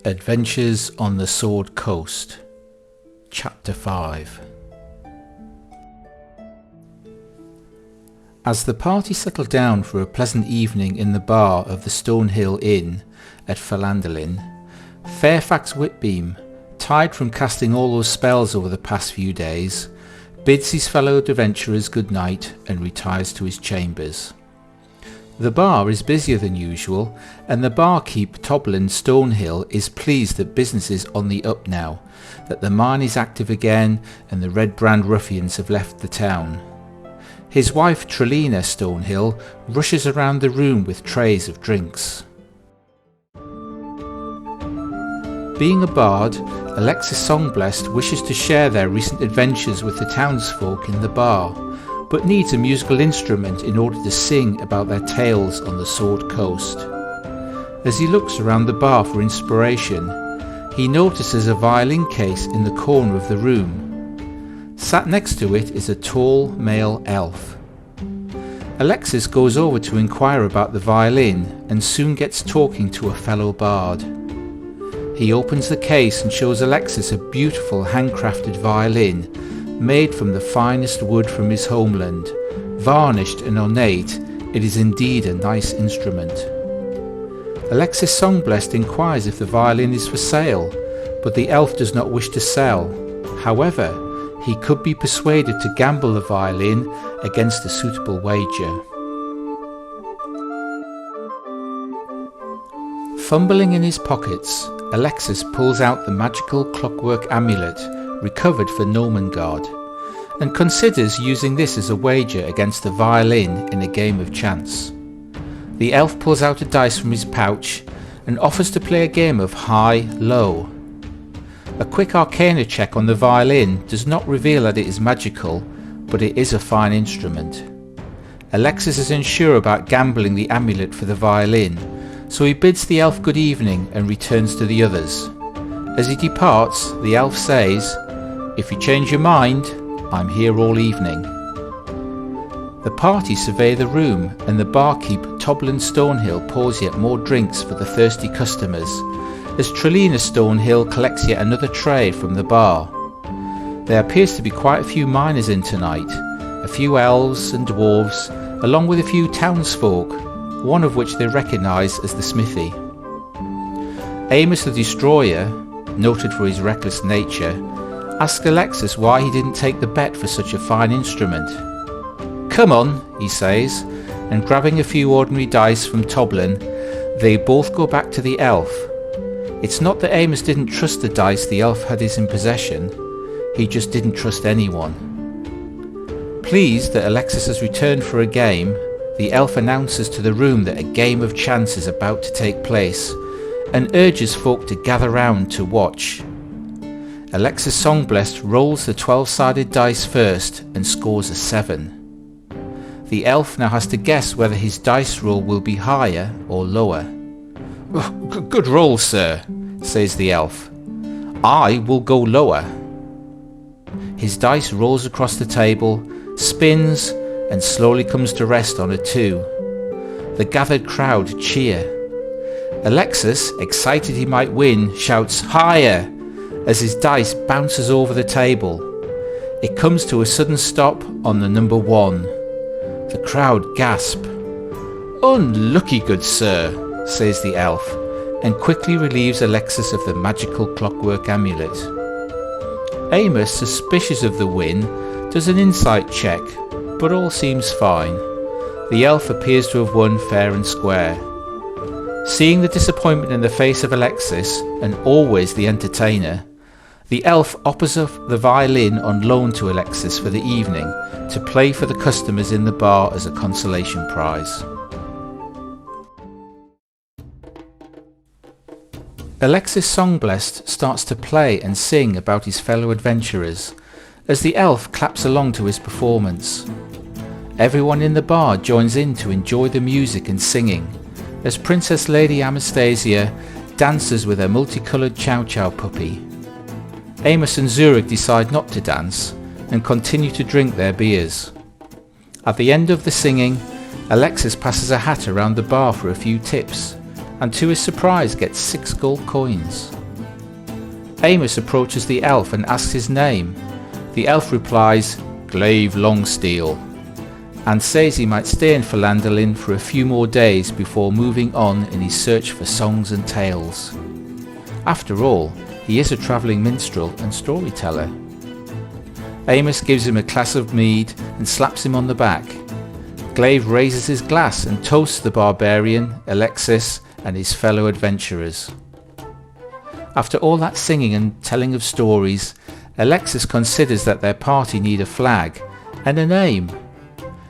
Adventures on the Sword Coast, Chapter 5. As the party settled down for a pleasant evening in the bar of the Stonehill Inn at Phandalin, Fairfax Whitbeam, tired from casting all those spells over the past few days, bids his fellow adventurers good night and retires to his chambers. The bar is busier than usual, and the barkeep Toblin Stonehill is pleased that business is on the up now, that the mine is active again and the Red Brand ruffians have left the town. His wife Trelina Stonehill rushes around the room with trays of drinks. Being a bard, Alexis Songblessed wishes to share their recent adventures with the townsfolk in the bar, but needs a musical instrument in order to sing about their tales on the Sword Coast. As he looks around the bar for inspiration, he notices a violin case in the corner of the room. Sat next to it is a tall male elf. Alexis goes over to inquire about the violin and soon gets talking to a fellow bard. He opens the case and shows Alexis a beautiful handcrafted violin made from the finest wood from his homeland. Varnished and ornate, it is indeed a nice instrument. Alexis Songblessed inquires if the violin is for sale, but the elf does not wish to sell. However, he could be persuaded to gamble the violin against a suitable wager. Fumbling in his pockets, Alexis pulls out the magical clockwork amulet recovered for Nomengard, and considers using this as a wager against the violin in a game of chance. The elf pulls out a dice from his pouch and offers to play a game of high-low. A quick arcana check on the violin does not reveal that it is magical, but it is a fine instrument. Alexis is unsure about gambling the amulet for the violin, so he bids the elf good evening and returns to the others. As he departs, the elf says, "If you change your mind, I'm here all evening." The party survey the room, and the barkeep Toblin Stonehill pours yet more drinks for the thirsty customers, as Trelina Stonehill collects yet another tray from the bar. There appears to be quite a few miners in tonight, a few elves and dwarves, along with a few townsfolk, one of which they recognise as the smithy. Amos the Destroyer, noted for his reckless nature, asks Alexis why he didn't take the bet for such a fine instrument. "Come on," he says, and grabbing a few ordinary dice from Toblin, they both go back to the elf. It's not that Amos didn't trust the dice the elf had in possession, he just didn't trust anyone. Pleased that Alexis has returned for a game, the elf announces to the room that a game of chance is about to take place, and urges folk to gather round to watch. Alexis Songblessed rolls the 12-sided dice first and scores a 7. The elf now has to guess whether his dice roll will be higher or lower. Good roll, sir," says the elf. "I will go lower." His dice rolls across the table, spins, and slowly comes to rest on a 2. The gathered crowd cheer. Alexis, excited he might win, shouts "Higher!" as his dice bounces over the table. It comes to a sudden stop on the number 1. The crowd gasp. "Unlucky, good sir," says the elf, and quickly relieves Alexis of the magical clockwork amulet. Amos, suspicious of the win, does an insight check, but all seems fine. The elf appears to have won fair and square. Seeing the disappointment in the face of Alexis, and always the entertainer, the elf offers up the violin on loan to Alexis for the evening to play for the customers in the bar as a consolation prize. Alexis Songblessed starts to play and sing about his fellow adventurers, as the elf claps along to his performance. Everyone in the bar joins in to enjoy the music and singing, as Princess Lady Anastasia dances with her multicoloured Chow Chow puppy. Amos and Zurich decide not to dance and continue to drink their beers. At the end of the singing, Alexis passes a hat around the bar for a few tips, and to his surprise gets 6 gold coins. Amos approaches the elf and asks his name. The elf replies, "Glaive Longsteel," and says he might stay in Phandalin for a few more days before moving on in his search for songs and tales. After all, he is a travelling minstrel and storyteller. Amos gives him a glass of mead and slaps him on the back. Glaive raises his glass and toasts the barbarian, Alexis, and his fellow adventurers. After all that singing and telling of stories, Alexis considers that their party need a flag and a name.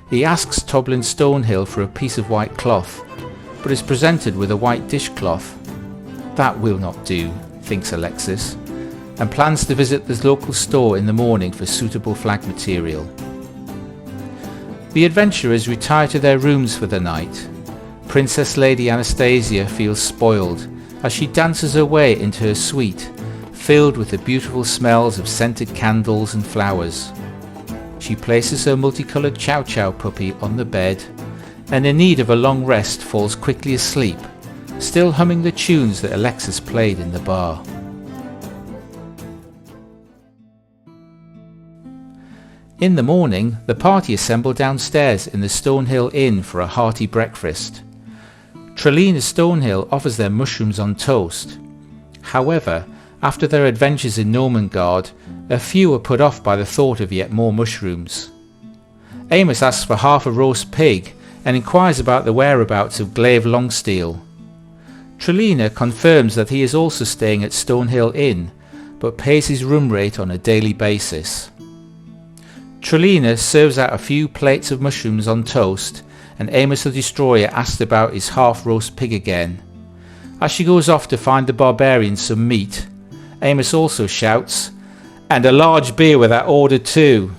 He asks Toblin Stonehill for a piece of white cloth, but is presented with a white dishcloth. That will not do, thinks Alexis, and plans to visit the local store in the morning for suitable flag material. The adventurers retire to their rooms for the night. Princess Lady Anastasia feels spoiled as she dances her way into her suite, filled with the beautiful smells of scented candles and flowers. She places her multicoloured Chow Chow puppy on the bed, and in need of a long rest falls quickly asleep, still humming the tunes that Alexis played in the bar. In the morning, the party assemble downstairs in the Stonehill Inn for a hearty breakfast. Trelina Stonehill offers them mushrooms on toast. However, after their adventures in Normangard, a few are put off by the thought of yet more mushrooms. Amos asks for half a roast pig and inquires about the whereabouts of Glaive Longsteel. Trelina confirms that he is also staying at Stonehill Inn, but pays his room rate on a daily basis. Trelina serves out a few plates of mushrooms on toast, and Amos the Destroyer asks about his half-roast pig again. As she goes off to find the barbarian some meat, Amos also shouts, "And a large beer with that order too."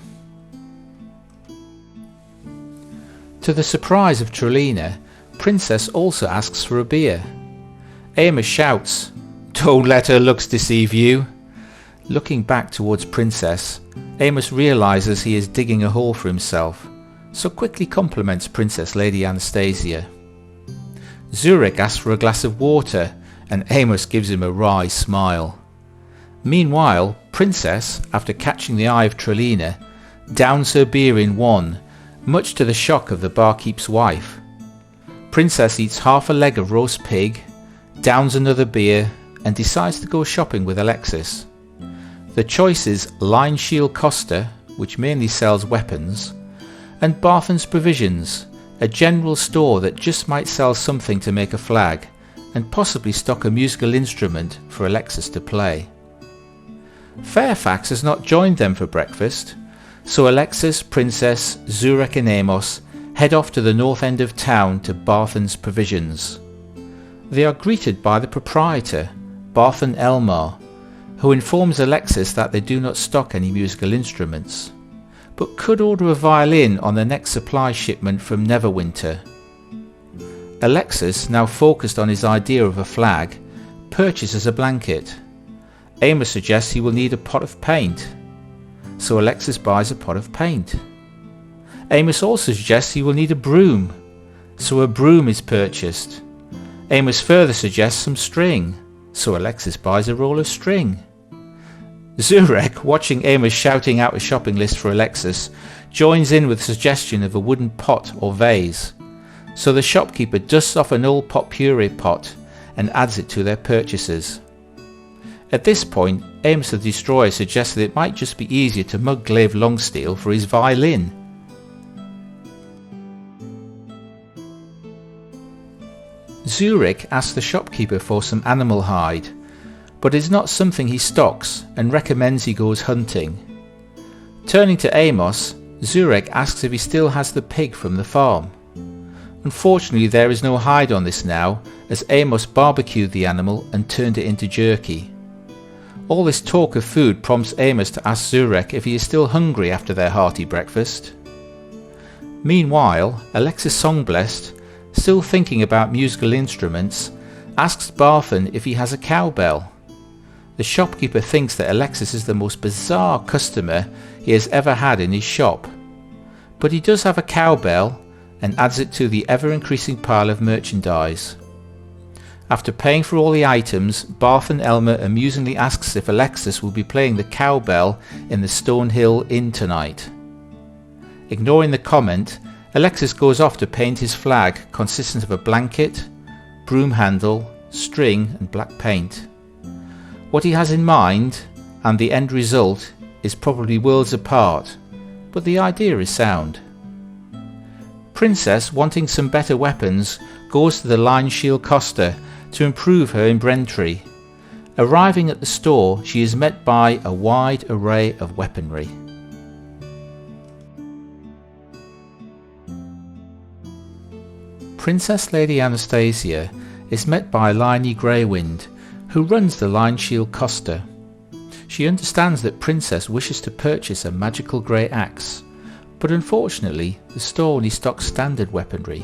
To the surprise of Trelina, Princess also asks for a beer. Amos shouts, "Don't let her looks deceive you." Looking back towards Princess, Amos realises he is digging a hole for himself, so quickly compliments Princess Lady Anastasia. Zurich asks for a glass of water, and Amos gives him a wry smile. Meanwhile, Princess, after catching the eye of Trelina, downs her beer in one, much to the shock of the barkeep's wife. Princess eats half a leg of roast pig, downs another beer, and decides to go shopping with Alexis. The choices Line Shield Costa, which mainly sells weapons, and Barthen's Provisions, a general store that just might sell something to make a flag, and possibly stock a musical instrument for Alexis to play. Fairfax has not joined them for breakfast, so Alexis, Princess, Zurich and Amos head off to the north end of town to Barthen's Provisions. They are greeted by the proprietor, Barthen Elmar, who informs Alexis that they do not stock any musical instruments, but could order a violin on the next supply shipment from Neverwinter. Alexis, now focused on his idea of a flag, purchases a blanket. Amos suggests he will need a pot of paint, so Alexis buys a pot of paint. Amos also suggests he will need a broom, so a broom is purchased. Amos further suggests some string, so Alexis buys a roll of string. Zurek, watching Amos shouting out a shopping list for Alexis, joins in with the suggestion of a wooden pot or vase, so the shopkeeper dusts off an old pot puree pot and adds it to their purchases. At this point, Amos the Destroyer suggests that it might just be easier to mug Glaive Longsteel for his violin. Zurich asks the shopkeeper for some animal hide, but it is not something he stocks and recommends he goes hunting. Turning to Amos, Zurich asks if he still has the pig from the farm. Unfortunately, there is no hide on this now, as Amos barbecued the animal and turned it into jerky. All this talk of food prompts Amos to ask Zurich if he is still hungry after their hearty breakfast. Meanwhile, Alexis Songblessed, still thinking about musical instruments, asks Barthen if he has a cowbell. The shopkeeper thinks that Alexis is the most bizarre customer he has ever had in his shop, but he does have a cowbell and adds it to the ever-increasing pile of merchandise. After paying for all the items, Barthen Elmer amusingly asks if Alexis will be playing the cowbell in the Stonehill Inn tonight. Ignoring the comment, Alexis goes off to paint his flag, consisting of a blanket, broom handle, string and black paint. What he has in mind, and the end result, is probably worlds apart, but the idea is sound. Princess, wanting some better weapons, goes to the line shield Costa to improve her inventory. Arriving at the store, she is met by a wide array of weaponry. Princess Lady Anastasia is met by Liney Greywind, who runs the line shield Costa. She understands that Princess wishes to purchase a magical grey axe, but unfortunately the store only stocks standard weaponry.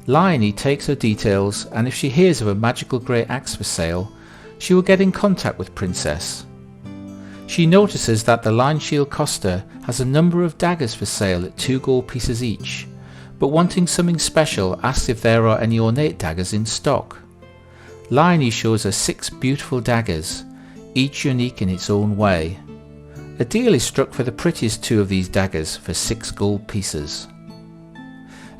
Liney takes her details, and if she hears of a magical grey axe for sale, she will get in contact with Princess. She notices that the line shield Costa has a number of daggers for sale at 2 gold pieces each, but wanting something special asks if there are any ornate daggers in stock. Liney shows her 6 beautiful daggers, each unique in its own way. A deal is struck for the prettiest 2 of these daggers for 6 gold pieces.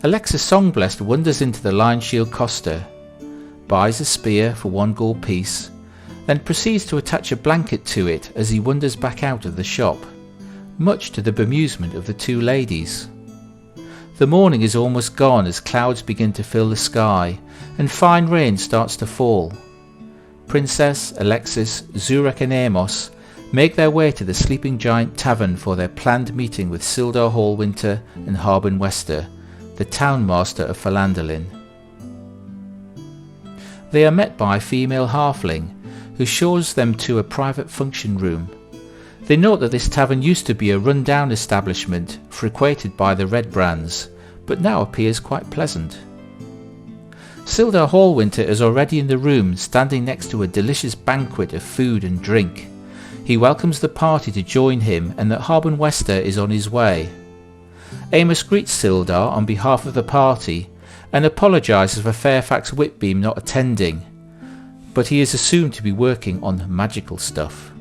Alexis Songblessed wanders into the line shield Costa, buys a spear for 1 gold piece, then proceeds to attach a blanket to it as he wanders back out of the shop, much to the bemusement of the 2 ladies. The morning is almost gone as clouds begin to fill the sky and fine rain starts to fall. Princess, Alexis, Zurek and Amos make their way to the Sleeping Giant Tavern for their planned meeting with Sildar Hallwinter and Harbin Wester, the Townmaster of Phandalin. They are met by a female halfling, who shows them to a private function room. They note that this tavern used to be a run-down establishment frequented by the Red Brands, but now appears quite pleasant. Sildar Hallwinter is already in the room, standing next to a delicious banquet of food and drink. He welcomes the party to join him and that Harbin Wester is on his way. Amos greets Sildar on behalf of the party and apologises for Fairfax Whitbeam not attending, but he is assumed to be working on magical stuff.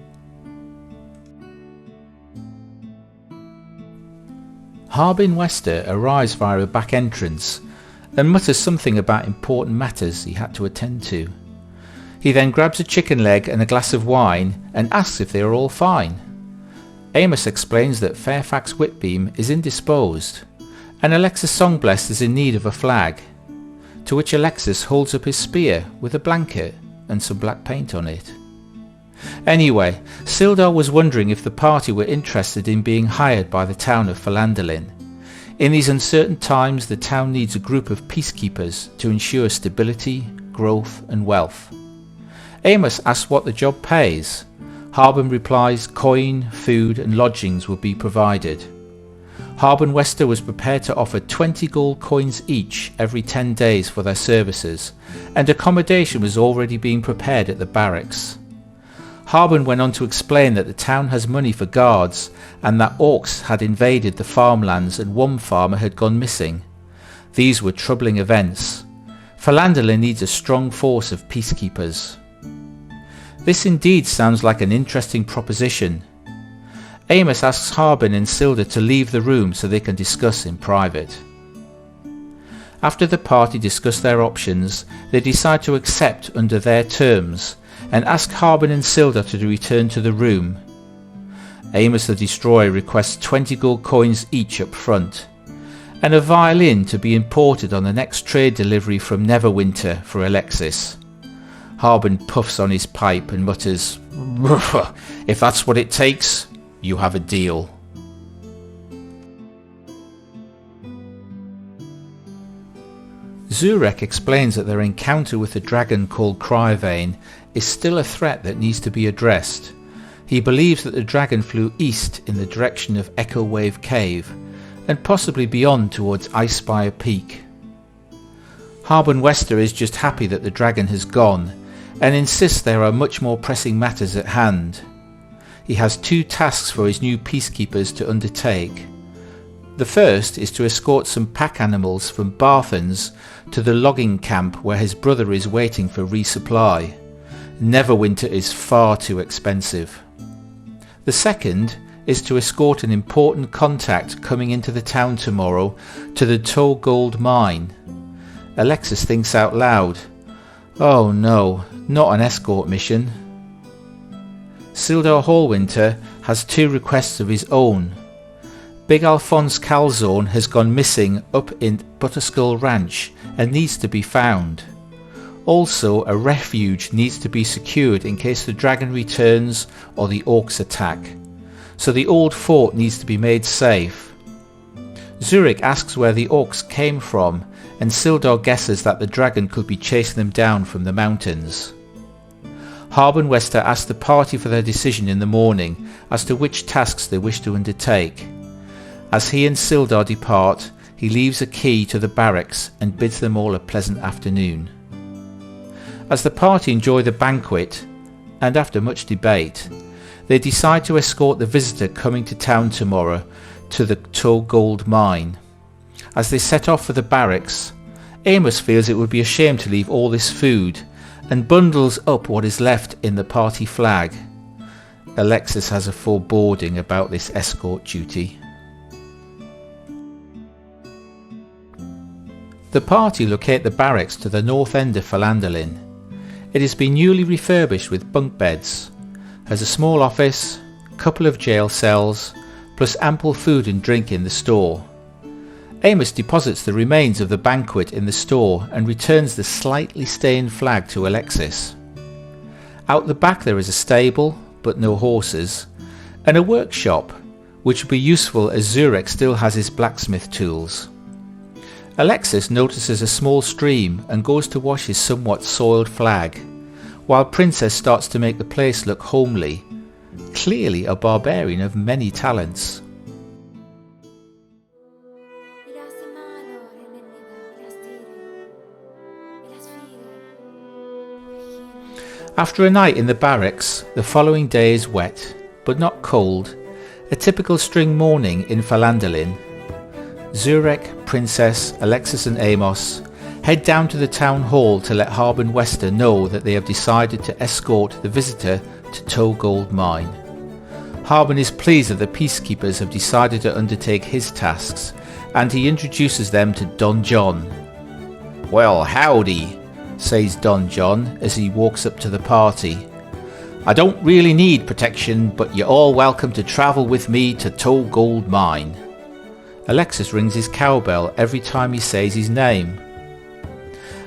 Harbin Wester arrives via a back entrance and mutters something about important matters he had to attend to. He then grabs a chicken leg and a glass of wine and asks if they are all fine. Amos explains that Fairfax Whitbeam is indisposed and Alexis Songblessed is in need of a flag, to which Alexis holds up his spear with a blanket and some black paint on it. Anyway, Sildar was wondering if the party were interested in being hired by the town of Phandalin. In these uncertain times, the town needs a group of peacekeepers to ensure stability, growth and wealth. Amos asks what the job pays. Harbin replies coin, food and lodgings will be provided. Harbin Wester was prepared to offer 20 gold coins each every 10 days for their services, and accommodation was already being prepared at the barracks. Harbin went on to explain that the town has money for guards and that Orcs had invaded the farmlands and one farmer had gone missing. These were troubling events. Phandalin needs a strong force of peacekeepers. This indeed sounds like an interesting proposition. Amos asks Harbin and Sildar to leave the room so they can discuss in private. After the party discuss their options, they decide to accept under their terms and ask Harbin and Sildar to return to the room. Amos the Destroyer requests 20 gold coins each up front, and a violin to be imported on the next trade delivery from Neverwinter for Alexis. Harbin puffs on his pipe and mutters, "If that's what it takes, you have a deal." Zurek explains that their encounter with a dragon called Cryvane is still a threat that needs to be addressed. He believes that the dragon flew east in the direction of Echo Wave Cave and possibly beyond towards Icespire Peak. Harbin Wester is just happy that the dragon has gone and insists there are much more pressing matters at hand. He has 2 tasks for his new peacekeepers to undertake. The first is to escort some pack animals from Barthens to the logging camp where his brother is waiting for resupply. Neverwinter is far too expensive. The second is to escort an important contact coming into the town tomorrow to the Toll Gold mine. Alexis thinks out loud, "Oh no, not an escort mission." Sildar Hallwinter has 2 requests of his own. Big Alphonse Calzone has gone missing up in Butterskull Ranch and needs to be found. Also, a refuge needs to be secured in case the dragon returns or the Orcs attack. So the old fort needs to be made safe. Zurich asks where the Orcs came from, and Sildar guesses that the dragon could be chasing them down from the mountains. Harbin Wester asks the party for their decision in the morning as to which tasks they wish to undertake. As he and Sildar depart, he leaves a key to the barracks and bids them all a pleasant afternoon. As the party enjoy the banquet, and after much debate, they decide to escort the visitor coming to town tomorrow to the Toll Gold mine. As they set off for the barracks, Amos feels it would be a shame to leave all this food and bundles up what is left in the party flag. Alexis has a foreboding about this escort duty. The party locate the barracks to the north end of Phandalin. It has been newly refurbished with bunk beds, has a small office, couple of jail cells, plus ample food and drink in the store. Amos deposits the remains of the banquet in the store and returns the slightly stained flag to Alexis. Out the back there is a stable, but no horses, and a workshop, which would be useful as Zurek still has his blacksmith tools. Alexis notices a small stream and goes to wash his somewhat soiled flag, while Princess starts to make the place look homely, clearly a barbarian of many talents. After a night in the barracks, the following day is wet, but not cold, a typical spring morning in Phandalin. Zurek, Princess, Alexis and Amos head down to the town hall to let Harbin Wester know that they have decided to escort the visitor to Toll Gold mine. Harbin is pleased that the peacekeepers have decided to undertake his tasks, and he introduces them to Don John. "Well, howdy," says Don John as he walks up to the party. "I don't really need protection, but you're all welcome to travel with me to Toll Gold mine." Alexis rings his cowbell every time he says his name.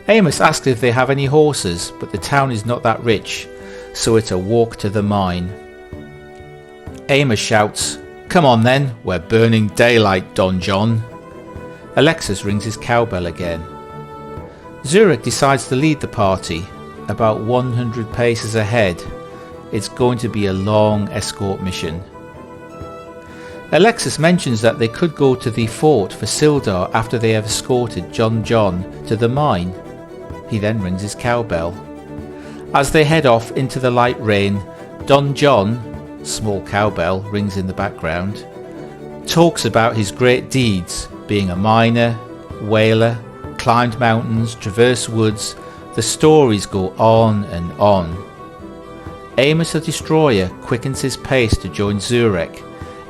Amos asks if they have any horses, but the town is not that rich, so it's a walk to the mine. Amos shouts, "Come on then, we're burning daylight, Don John." Alexis rings his cowbell again. Zurek decides to lead the party, about 100 paces ahead. It's going to be a long escort mission. Alexis mentions that they could go to the fort for Sildar after they have escorted Don John to the mine. He then rings his cowbell. As they head off into the light rain, Don John, small cowbell rings in the background, talks about his great deeds, being a miner, whaler, climbed mountains, traversed woods. The stories go on and on. Amos the Destroyer quickens his pace to join Zurek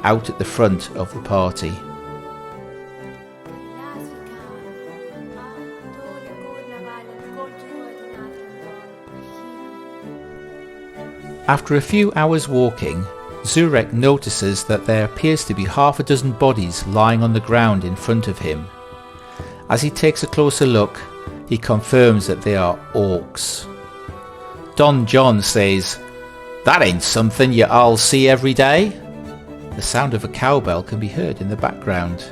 out at the front of the party. After a few hours walking, Zurek notices that there appears to be half a dozen bodies lying on the ground in front of him. As he takes a closer look, he confirms that they are Orcs. Don John says, "That ain't something you all see every day." The sound of a cowbell can be heard in the background.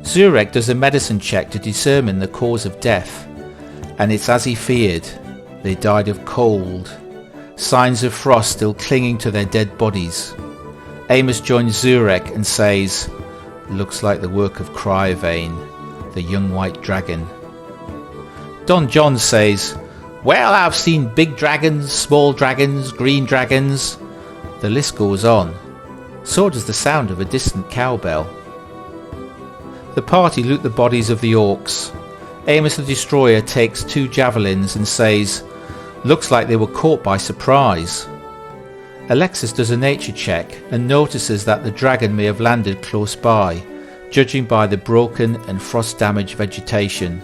Zurek does a medicine check to determine the cause of death, and it's as he feared. They died of cold. Signs of frost still clinging to their dead bodies. Amos joins Zurek and says, "Looks like the work of Cryvane, the young white dragon." Don John says, "Well, I've seen big dragons, small dragons, green dragons." The list goes on. So does the sound of a distant cowbell. The party loot the bodies of the orcs. Amos the Destroyer takes 2 javelins and says, "Looks like they were caught by surprise." Alexis does a nature check and notices that the dragon may have landed close by, judging by the broken and frost-damaged vegetation.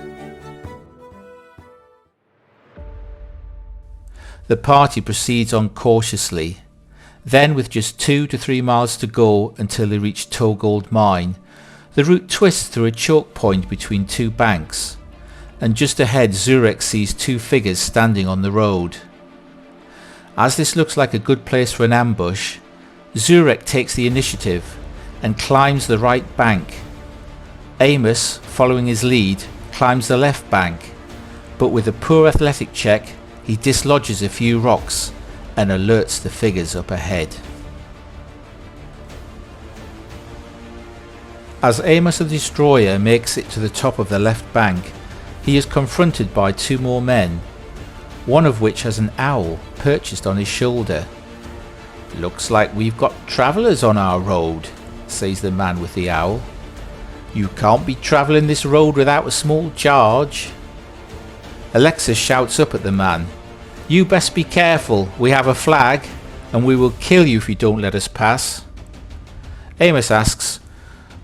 The party proceeds on cautiously. Then, with just 2 to 3 miles to go until they reach Togold Mine, the route twists through a choke point between 2 banks, and just ahead Zurek sees 2 figures standing on the road. As this looks like a good place for an ambush, Zurek takes the initiative and climbs the right bank. Amos, following his lead, climbs the left bank, but with a poor athletic check he dislodges a few rocks and alerts the figures up ahead. As Amos the Destroyer makes it to the top of the left bank, he is confronted by 2 more men, one of which has an owl perched on his shoulder. "Looks like we've got travellers on our road," says the man with the owl. "You can't be travelling this road without a small charge." Alexis shouts up at the man, "You best be careful, we have a flag, and we will kill you if you don't let us pass." Amos asks,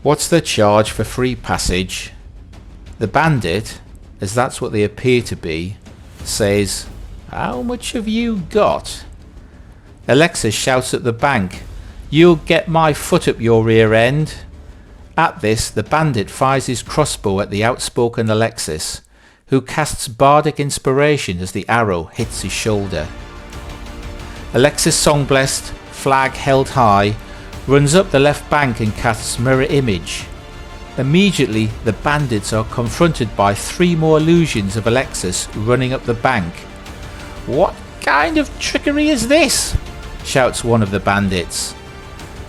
"What's the charge for free passage?" The bandit, as that's what they appear to be, says, "How much have you got?" Alexis shouts at the bank, "You'll get my foot up your rear end." At this, the bandit fires his crossbow at the outspoken Alexis, who casts bardic inspiration as the arrow hits his shoulder. Alexis Songblessed, flag held high, runs up the left bank and casts mirror image. Immediately the bandits are confronted by 3 more illusions of Alexis running up the bank. "What kind of trickery is this?" shouts one of the bandits.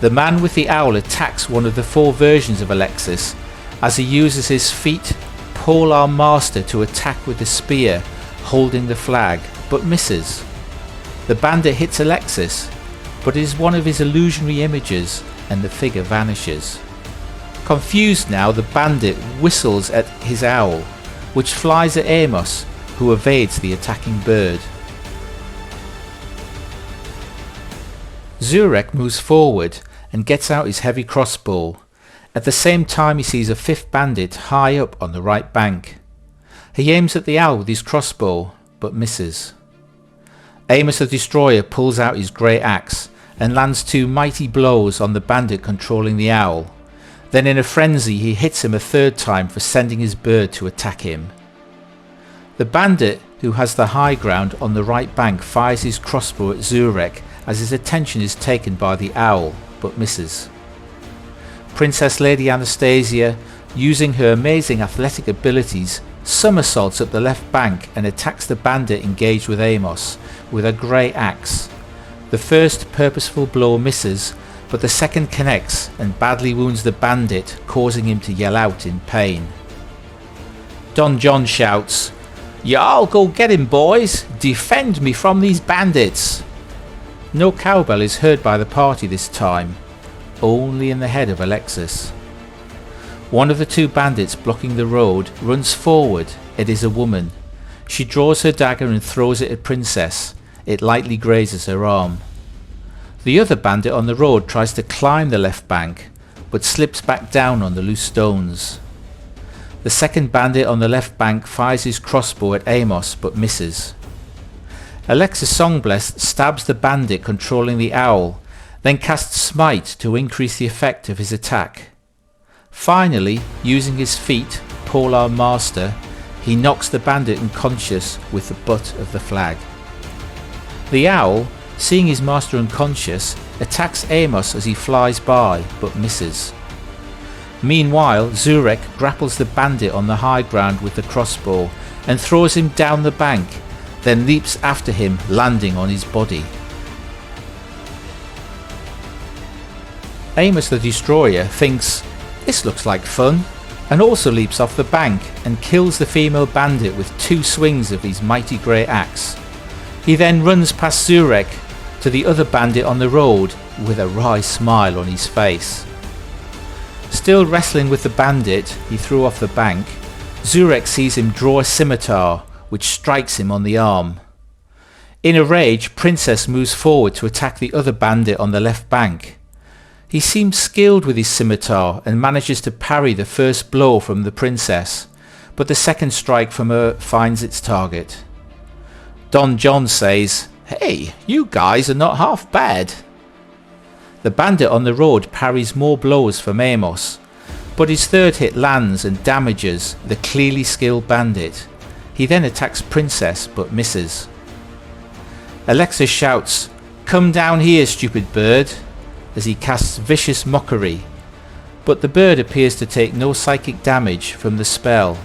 The man with the owl attacks one of the 4 versions of Alexis as he uses his feet Polearm Master to attack with the spear, holding the flag, but misses. The bandit hits Alexis, but it is one of his illusionary images and the figure vanishes. Confused now, the bandit whistles at his owl, which flies at Amos, who evades the attacking bird. Zurek moves forward and gets out his heavy crossbow. At the same time he sees a 5th bandit high up on the right bank. He aims at the owl with his crossbow, but misses. Amos the Destroyer pulls out his grey axe and lands 2 mighty blows on the bandit controlling the owl. Then in a frenzy he hits him a 3rd time for sending his bird to attack him. The bandit, who has the high ground on the right bank, fires his crossbow at Zurek as his attention is taken by the owl, but misses. Princess Lady Anastasia, using her amazing athletic abilities, somersaults up the left bank and attacks the bandit engaged with Amos with a grey axe. The first purposeful blow misses, but the second connects and badly wounds the bandit, causing him to yell out in pain. Don John shouts, "Y'all go get him, boys! Defend me from these bandits!" No cowbell is heard by the party this time, only in the head of Alexis. One of the 2 bandits blocking the road runs forward. It is a woman. She draws her dagger and throws it at Princess. It lightly grazes her arm. The other bandit on the road tries to climb the left bank, but slips back down on the loose stones. The second bandit on the left bank fires his crossbow at Amos, but misses. Alexis Songblessed stabs the bandit controlling the owl, then casts Smite to increase the effect of his attack. Finally, using his feet, Polearm Master, he knocks the bandit unconscious with the butt of the flag. The owl, seeing his master unconscious, attacks Amos as he flies by, but misses. Meanwhile, Zurek grapples the bandit on the high ground with the crossbow and throws him down the bank, then leaps after him, landing on his body. Amos the Destroyer thinks, "This looks like fun," and also leaps off the bank and kills the female bandit with 2 swings of his mighty grey axe. He then runs past Zurek to the other bandit on the road with a wry smile on his face. Still wrestling with the bandit he threw off the bank, Zurek sees him draw a scimitar, which strikes him on the arm. In a rage, Princess moves forward to attack the other bandit on the left bank. He seems skilled with his scimitar and manages to parry the first blow from the princess, but the second strike from her finds its target. Don John says, "Hey, you guys are not half bad." The bandit on the road parries more blows from Amos, but his third hit lands and damages the clearly skilled bandit. He then attacks Princess but misses. Alexis shouts, "Come down here, stupid bird," as he casts vicious mockery, but the bird appears to take no psychic damage from the spell,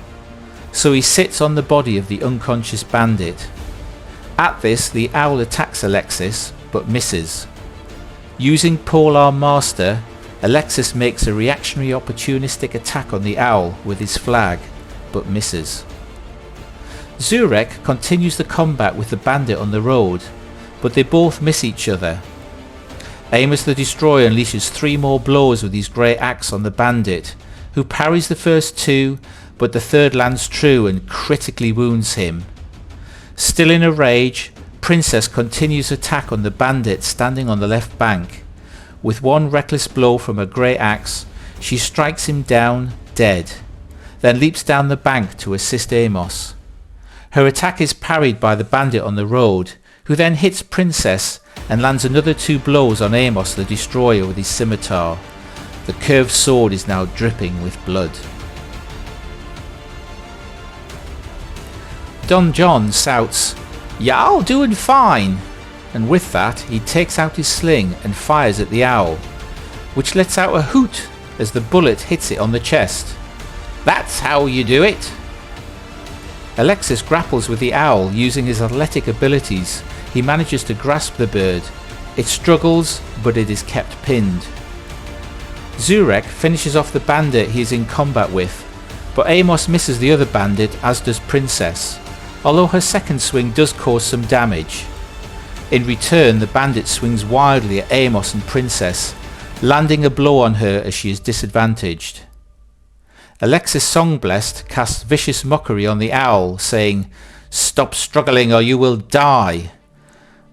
so he sits on the body of the unconscious bandit. At this, the owl attacks Alexis but misses. Using Polearm Master, Alexis makes a reactionary opportunistic attack on the owl with his flag but misses. Zurek continues the combat with the bandit on the road, but they both miss each other. Amos the Destroyer unleashes 3 more blows with his grey axe on the bandit, who parries the first 2, but the third lands true and critically wounds him. Still in a rage, Princess continues attack on the bandit standing on the left bank. With 1 reckless blow from her grey axe, she strikes him down dead, then leaps down the bank to assist Amos. Her attack is parried by the bandit on the road, who then hits Princess and lands another 2 blows on Amos the Destroyer with his scimitar. The curved sword is now dripping with blood. Don John shouts, "Y'all doing fine," and with that he takes out his sling and fires at the owl, which lets out a hoot as the bullet hits it on the chest. "That's how you do it." Alexis grapples with the owl using his athletic abilities. He manages to grasp the bird. It struggles, but it is kept pinned. Zurek finishes off the bandit he is in combat with, but Amos misses the other bandit, as does Princess, although her second swing does cause some damage. In return, the bandit swings wildly at Amos and Princess, landing a blow on her as she is disadvantaged. Alexis Songblessed casts vicious mockery on the owl, saying, "Stop struggling or you will die."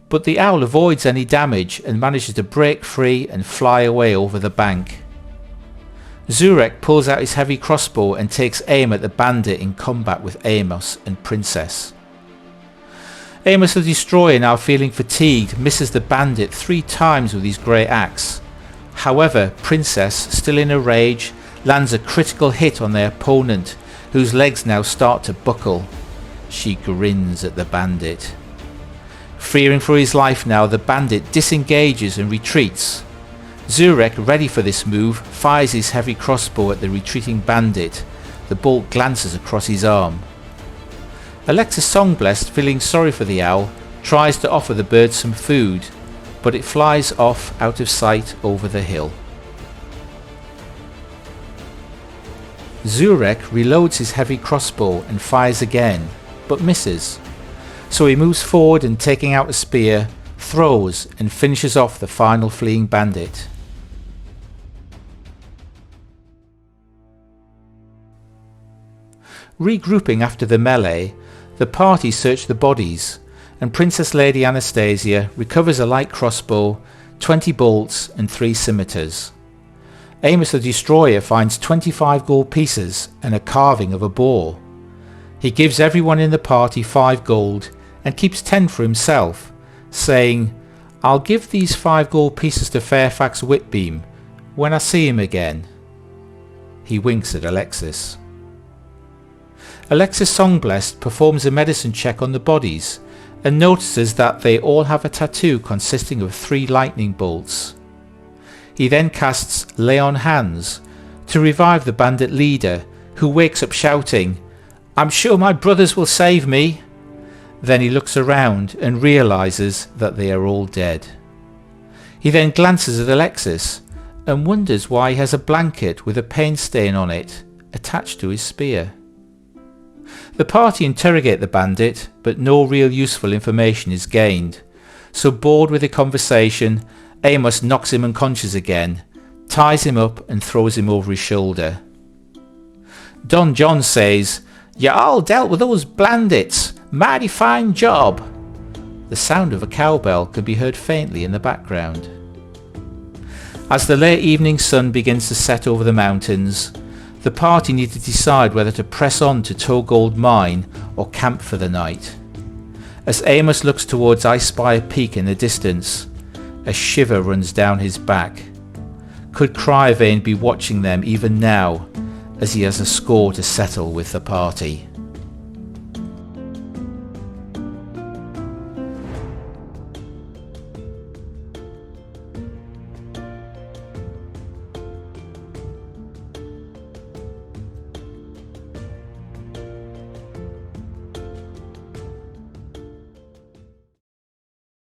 But the owl avoids any damage and manages to break free and fly away over the bank. Zurek pulls out his heavy crossbow and takes aim at the bandit in combat with Amos and Princess. Amos the Destroyer, now feeling fatigued, misses the bandit 3 times with his grey axe. However, Princess, still in a rage, lands a critical hit on their opponent, whose legs now start to buckle. She grins at the bandit. Fearing for his life now, the bandit disengages and retreats. Zurek, ready for this move, fires his heavy crossbow at the retreating bandit. The bolt glances across his arm. Alexis Songblessed, feeling sorry for the owl, tries to offer the bird some food, but it flies off out of sight over the hill. Zurek reloads his heavy crossbow and fires again, but misses. So he moves forward and, taking out a spear, throws and finishes off the final fleeing bandit. Regrouping after the melee, the party search the bodies, and Princess Lady Anastasia recovers a light crossbow, 20 bolts and 3 scimitars. Amos the Destroyer finds 25 gold pieces and a carving of a boar. He gives everyone in the party 5 gold and keeps 10 for himself, saying, "I'll give these 5 gold pieces to Fairfax Whitbeam when I see him again." He winks at Alexis. Alexis Songblessed performs a medicine check on the bodies and notices that they all have a tattoo consisting of 3 lightning bolts. He then casts Lay on Hands to revive the bandit leader, who wakes up shouting, "I'm sure my brothers will save me." Then he looks around and realises that they are all dead. He then glances at Alexis and wonders why he has a blanket with a paint stain on it attached to his spear. The party interrogate the bandit, but no real useful information is gained, so bored with the conversation, Amos knocks him unconscious again, ties him up and throws him over his shoulder. Don John says, "You all dealt with those bandits, mighty fine job." The sound of a cowbell can be heard faintly in the background. As the late evening sun begins to set over the mountains, the party need to decide whether to press on to Togold Mine or camp for the night. As Amos looks towards Icespire Peak in the distance, a shiver runs down his back. Could Cryvane be watching them even now, as he has a score to settle with the party?